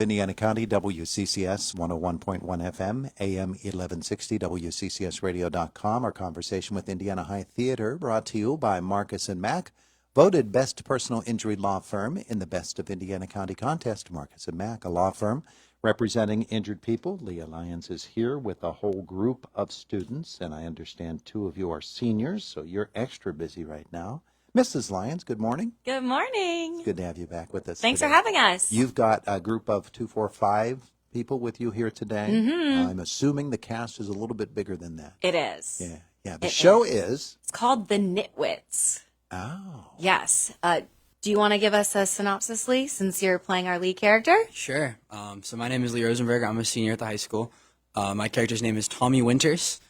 Indiana County, WCCS 101.1 FM, AM 1160, WCCSradio.com. Our conversation with Indiana High Theater, brought to you by Marcus and Mack, voted best personal injury law firm in the Best of Indiana County contest. Marcus and Mack, a law firm representing injured people. Leah Lyons is here with a whole group of students, and I understand two of you are seniors, so you're extra busy right now. Mrs. Lyons, good morning. Good morning. It's good to have you back with us Thanks today. for having us. You've got a group of 245 people with you here today. Mm-hmm. I'm assuming the cast is a little bit bigger than that. It is. Yeah. The show is... It's called the NItwits. Oh. Yes. Do you want to give us a synopsis, Lee, since you're playing our lead character? Sure. So my name is Lee Rosenberg. I'm a senior at the high school. My character's name is Tommy Winters.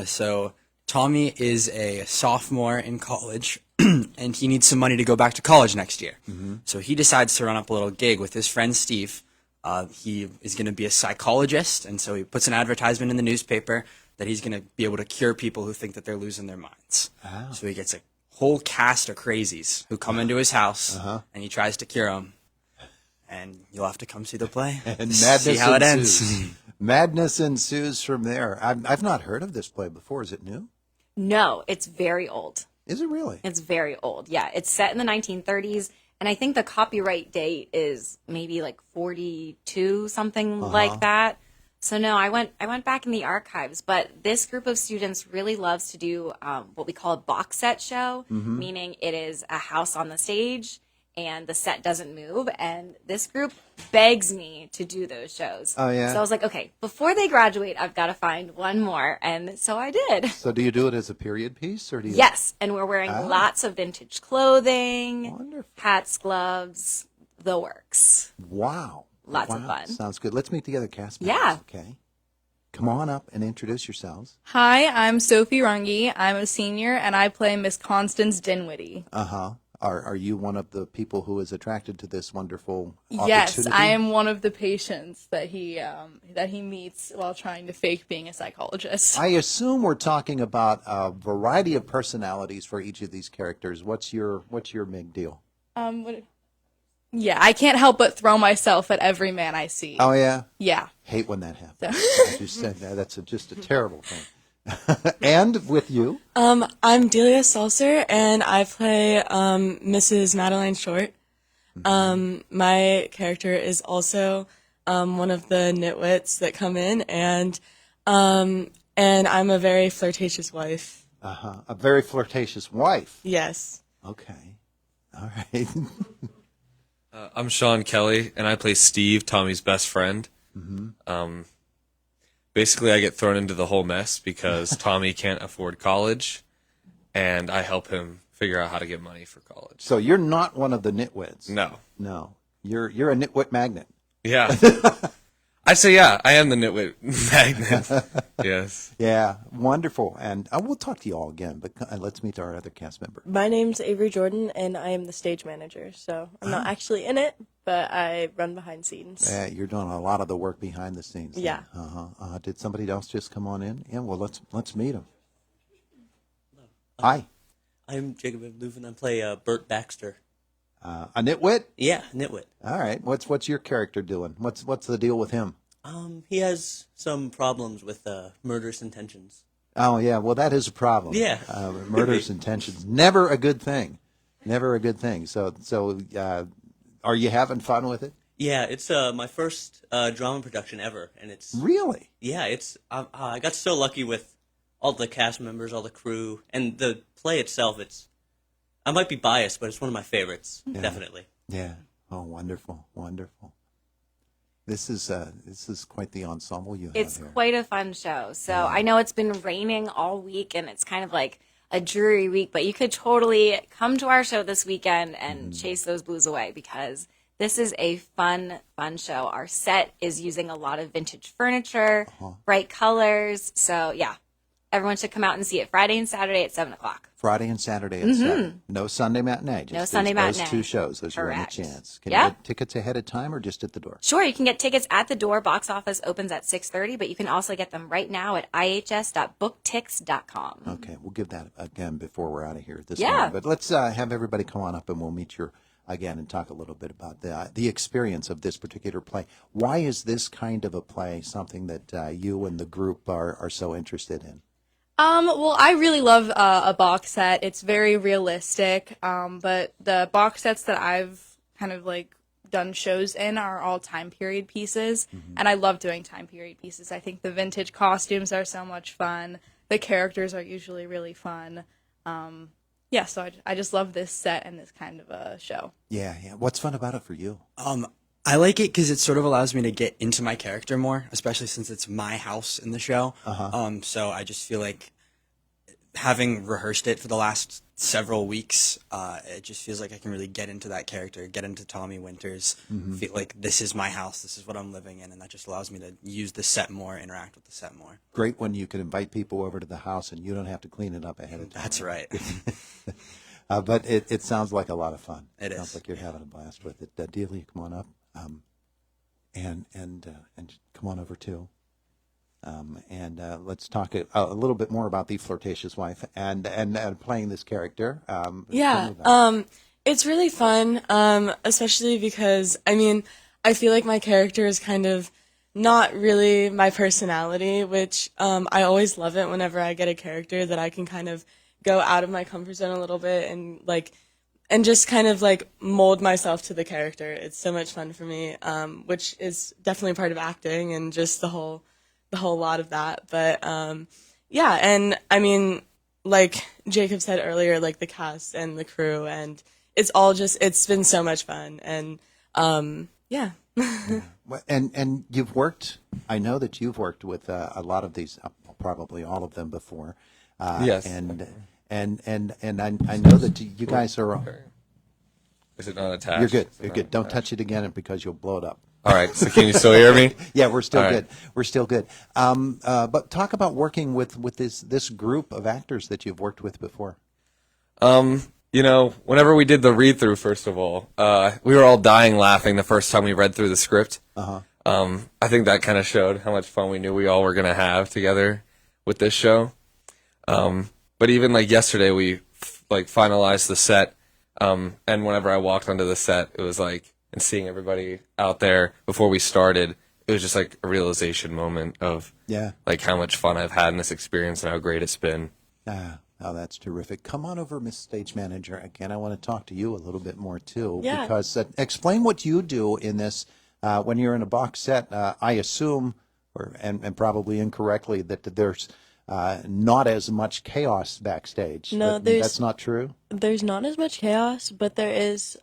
So Tommy is a sophomore in college, and he needs some money to go back to college next year. Mm-hmm. So he decides to run up a little gig with his friend Steve. He is going to be a psychologist, and so he puts an advertisement in the newspaper that he's going to be able to cure people who think that they're losing their minds. Oh. So he gets a whole cast of crazies who come into his house, and he tries to cure them. And you'll have to come see the play and madness see how ensues. It ends. Madness ensues from there. I've not heard of this play before. Is it new? No, it's very old. Is it really? It's very old. Yeah, it's set in the 1930s, and I think the copyright date is maybe like 42, something like that. So no, I went back in the archives, but this group of students really loves to do what we call a box set show, meaning it is a house on the stage and the set doesn't move, and this group begs me to do those shows. Oh, yeah? So I was like, okay, before they graduate, I've got to find one more, and so I did. So do you do it as a period piece, or do you... Yes, and we're wearing lots of vintage clothing, Wonderful. hats, gloves, the works. Wow. Lots of fun. Sounds good. Let's meet the other cast members. Yeah. Okay. Come on up and introduce yourselves. Hi, I'm Sophie Runge. I'm a senior, and I play Miss Constance Dinwiddie. Uh-huh. Are you one of the people who is attracted to this wonderful opportunity? Yes, I am one of the patients that he meets while trying to fake being a psychologist. I assume we're talking about a variety of personalities for each of these characters. What's your big deal? Yeah, I can't help but throw myself at every man I see. Oh, yeah? Yeah. Hate when that happens. I just said that. That's just a terrible thing. And with you? I'm Delia Salser, and I play Mrs. Madeline Short. My character is also one of the nitwits that come in, and I'm a very flirtatious wife. A very flirtatious wife. Yes. Okay. All right. I'm Sean Kelly, and I play Steve, Tommy's best friend. Mm-hmm. Basically, I get thrown into the whole mess because Tommy can't afford college, and I help him figure out how to get money for college. So you're not one of the nitwits. No. You're a nitwit magnet. Yeah. I'd say, yeah, I am the nitwit magnet. Yes. Yeah, wonderful. And we'll talk to you all again, but let's meet our other cast member. My name's Avery Jordan, and I am the stage manager, so I'm not actually in it, but I run behind scenes. You're doing a lot of the work behind the scenes. Yeah. Did somebody else just come on in? Yeah, well, let's meet him. Hi. I'm Jacob Leuven. I play Bert Baxter. A nitwit? Yeah, nitwit. All right. What's your character doing? What's the deal with him? He has some problems with murderous intentions. Oh, yeah. Well, that is a problem. Yeah. Murderous intentions. Never a good thing. Never a good thing. So, are you having fun with it? Yeah, it's my first drama production ever, and it's really. Yeah, it's I got so lucky with all the cast members, all the crew, and the play itself. I might be biased, but it's one of my favorites, definitely. Yeah. Oh, wonderful, wonderful. This is quite the ensemble you have It's here. quite a fun show. So I know it's been raining all week, and it's kind of like a dreary week, but you could totally come to our show this weekend and chase those blues away, because this is a fun show. Our set is using a lot of vintage furniture, bright colors. So yeah, everyone should come out and see it Friday and Saturday at 7 o'clock. Friday and Saturday at 7. No Sunday matinee. Just Sunday those matinee. two shows. Those are Correct. your only chance. Can Yeah. you get tickets ahead of time or just at the door? Sure, you can get tickets at the door. Box office opens at 6:30, but you can also get them right now at ihs.booktix.com. Okay, we'll give that again before we're out of here this Yeah. morning. But let's have everybody come on up and we'll meet your again and talk a little bit about the experience of this particular play. Why is this kind of a play something that you and the group are so interested in? Well, I really love a box set. It's very realistic, but the box sets that I've kind of like done shows in are all time period pieces, and I love doing time period pieces. I think the vintage costumes are so much fun. The characters are usually really fun. Yeah, so I just love this set and this kind of a show. Yeah. What's fun about it for you? I like it because it sort of allows me to get into my character more, especially since it's my house in the show. So I just feel like having rehearsed it for the last several weeks, it just feels like I can really get into that character, get into Tommy Winters, feel like this is my house, this is what I'm living in, and that just allows me to use the set more, interact with the set more. Great when you can invite people over to the house and you don't have to clean it up ahead of time. That's right. But it sounds like a lot of fun. It is. Sounds like you're having a blast with it. Delia, come on up, and come on over too. Let's talk a little bit more about the flirtatious wife and playing this character. It's really fun, especially because, I mean, I feel like my character is kind of not really my personality, which I always love it whenever I get a character that I can kind of go out of my comfort zone a little bit and just kind of like mold myself to the character. It's so much fun for me, which is definitely part of acting and just the whole lot of that. But yeah, and I mean, like Jacob said earlier, like the cast and the crew, and it's been so much fun. And yeah. And you've worked, I know that you've worked with a lot of these, probably all of them before. Yes. And I know that you guys are. Is it not attached? You're good. Is it You're not good. Don't attached? touch it again because you'll blow it up. All right. So can you still hear me? Yeah, we're still All good. right. We're still good. But talk about working with this group of actors that you've worked with before. Whenever we did the read through, first of all, we were all dying laughing the first time we read through the script. I think that kind of showed how much fun we knew we all were going to have together with this show. But even like yesterday, we finalized the set. And whenever I walked onto the set, it was like, and seeing everybody out there before we started, it was just like a realization moment of like how much fun I've had in this experience and how great it's been. Oh, that's terrific. Come on over, Miss Stage Manager. Again, I want to talk to you a little bit more too, because explain what you do in this when you're in a box set. I assume, and probably incorrectly, that there's not as much chaos backstage. No, that's not true. There's not as much chaos, but there is.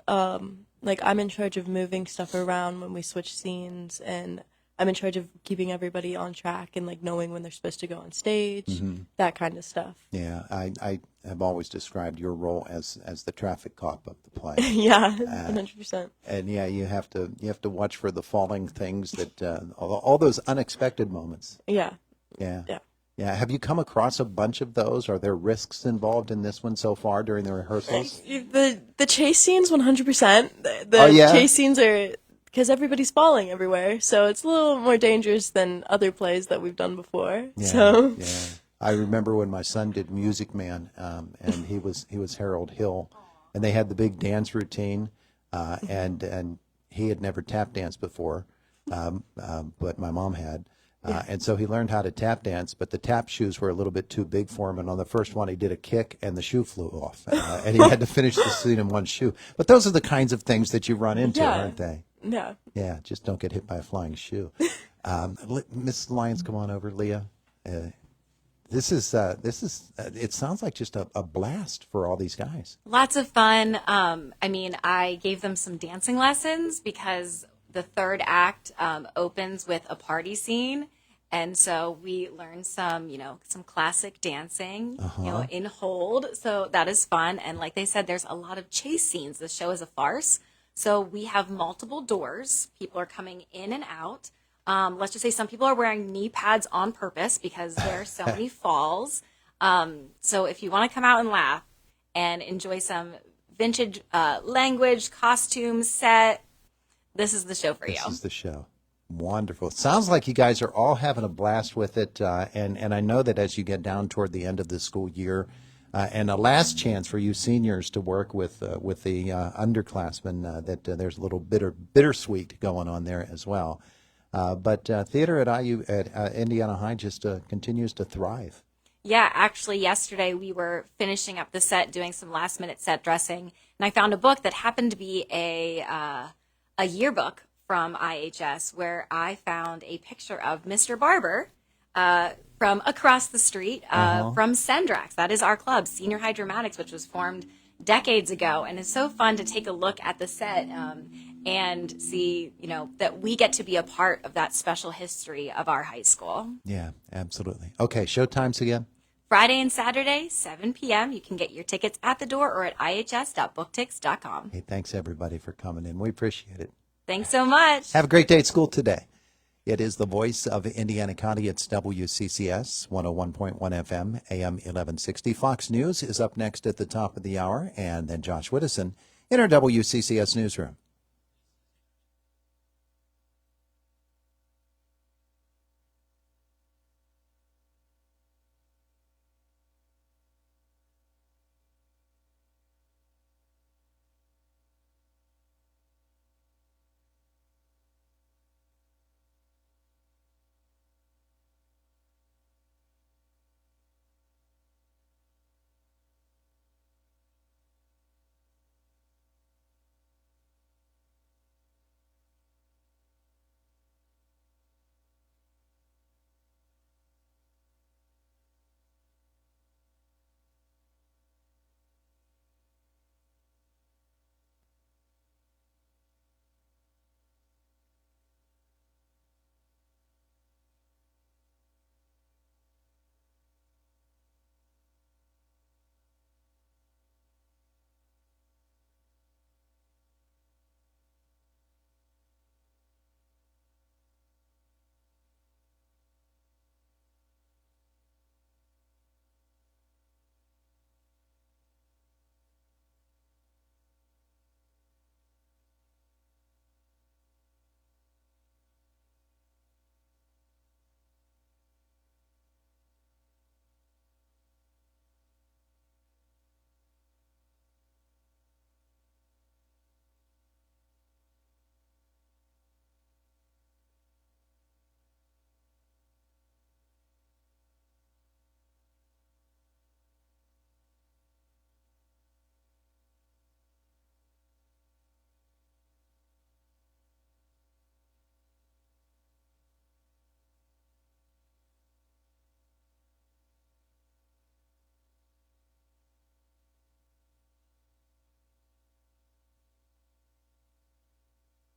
I'm in charge of moving stuff around when we switch scenes, and I'm in charge of keeping everybody on track and like knowing when they're supposed to go on stage, that kind of stuff. Yeah, I have always described your role as the traffic cop of the play. Yeah, 100%. And yeah, you have to watch for the falling things that all those unexpected moments. Yeah. Yeah. Have you come across a bunch of those? Are there risks involved in this one so far during the rehearsals? The chase scenes, 100%. Chase scenes are because everybody's falling everywhere, so it's a little more dangerous than other plays that we've done before. Yeah. I remember when my son did Music Man, and he was Harold Hill, and they had the big dance routine, and he had never tap danced before, but my mom had. And so he learned how to tap dance, but the tap shoes were a little bit too big for him. And on the first one, he did a kick, and the shoe flew off. And he had to finish the scene in one shoe. But those are the kinds of things that you run into, aren't they? Yeah. Yeah, just don't get hit by a flying shoe. Miss Lyons, come on over, Leah. This is. It sounds like just a blast for all these guys. Lots of fun. I gave them some dancing lessons because the third act opens with a party scene, and so we learned some classic dancing, in hold. So that is fun. And like they said, there's a lot of chase scenes. The show is a farce, so we have multiple doors. People are coming in and out. Let's just say some people are wearing knee pads on purpose because there are so many falls. So if you want to come out and laugh and enjoy some vintage language, costume set, this is the show for you. This is the show. Wonderful. It sounds like you guys are all having a blast with it. And I know that as you get down toward the end of the school year, And a last chance for you seniors to work with the underclassmen. There's a little bittersweet going on there as well. But theater at Indiana High just continues to thrive. Yeah, actually, yesterday we were finishing up the set, doing some last-minute set dressing, and I found a book that happened to be a yearbook from IHS, where I found a picture of Mr. Barber from across the street from Sendrax. That is our club, Senior High Dramatics, which was formed decades ago, and it's so fun to take a look at the set and see, that we get to be a part of that special history of our high school. Yeah, absolutely. Okay, show times again. Friday and Saturday, 7 p.m. You can get your tickets at the door or at ihs.booktix.com. Hey, thanks everybody for coming in. We appreciate it. Thanks so much. Have a great day at school today. It is the voice of Indiana County. It's WCCS 101.1 FM, AM 1160. Fox News is up next at the top of the hour, and then Josh Widdison in our WCCS newsroom.